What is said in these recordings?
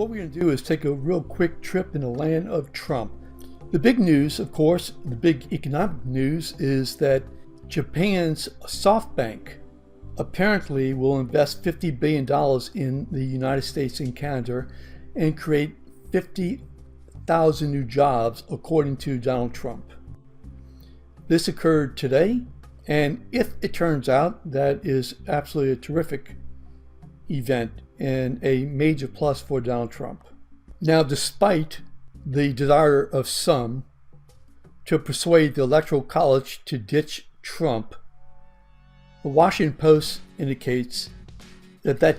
what we're going to do is take a real quick trip in the land of Trump. The big news, of course, the big economic news is that Japan's Softbank apparently will invest $50 billion in the United States and Canada and create 50,000 new jobs, according to Donald Trump. This occurred today, and if it turns out, that is absolutely a terrific event and a major plus for Donald Trump. Now, despite the desire of some to persuade the Electoral College to ditch Trump, the Washington Post indicates that that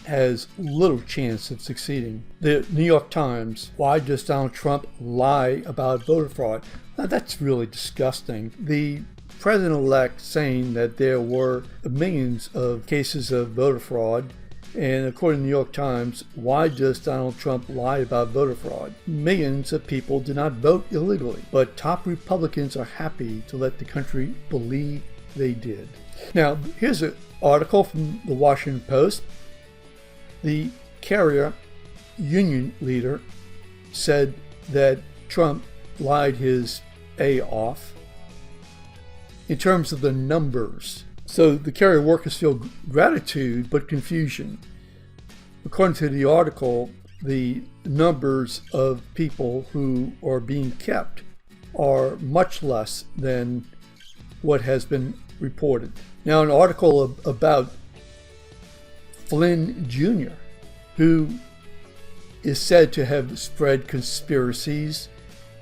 has little chance of succeeding. The New York Times, why does Donald Trump lie about voter fraud? Now, that's really disgusting. The president-elect saying that there were millions of cases of voter fraud, and according to the New York Times, why does Donald Trump lie about voter fraud? Millions of people did not vote illegally, but top Republicans are happy to let the country believe they did. Now, here's an article from the Washington Post. The carrier union leader said that Trump lied his A off in terms of the numbers. So the carrier workers feel gratitude but confusion. According to the article, the numbers of people who are being kept are much less than what has been reported. Now, an article about Flynn Jr., who is said to have spread conspiracies.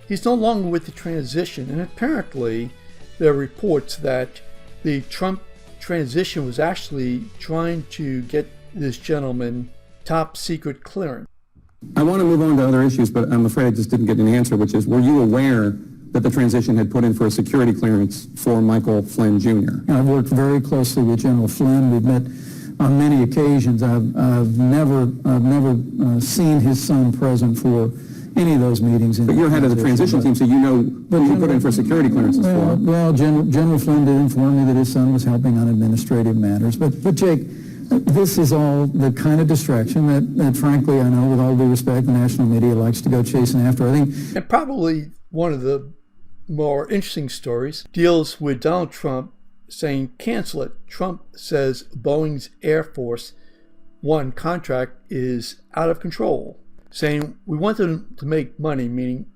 He's no longer with the transition, and apparently there are reports that the Trump transition was actually trying to get this gentleman top secret clearance. I want to move on to other issues, but I'm afraid I just didn't get an answer, which is, were you aware that the transition had put in for a security clearance for Michael Flynn Jr.? I've worked very closely with General Flynn. We've met on many occasions. I've never seen his son present for any of those meetings. But you're head of the transition team, so you know who you put in for security clearances for. Well, General Flynn did inform me that his son was helping on administrative matters. But Jake, this is all the kind of distraction that frankly, I know with all due respect, the national media likes to go chasing after. I think, and probably one of the more interesting stories deals with Donald Trump saying cancel it. Trump says Boeing's Air Force One contract is out of control, saying we want them to make money, meaning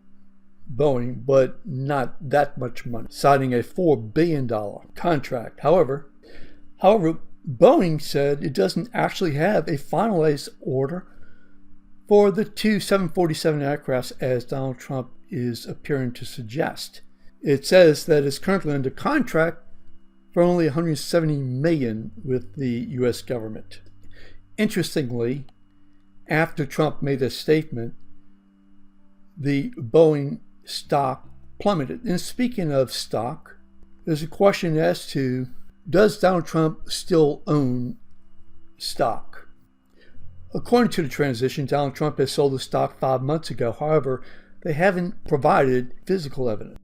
Boeing, but not that much money, citing a $4 billion contract. However, Boeing said it doesn't actually have a finalized order for the two 747 aircrafts, as Donald Trump is appearing to suggest. It says that it's currently under contract for only $170 million with the U.S. government. Interestingly, after Trump made this statement, the Boeing stock plummeted. And speaking of stock, there's a question as to, does Donald Trump still own stock? According to the transition, Donald Trump has sold the stock 5 months ago. However, they haven't provided physical evidence.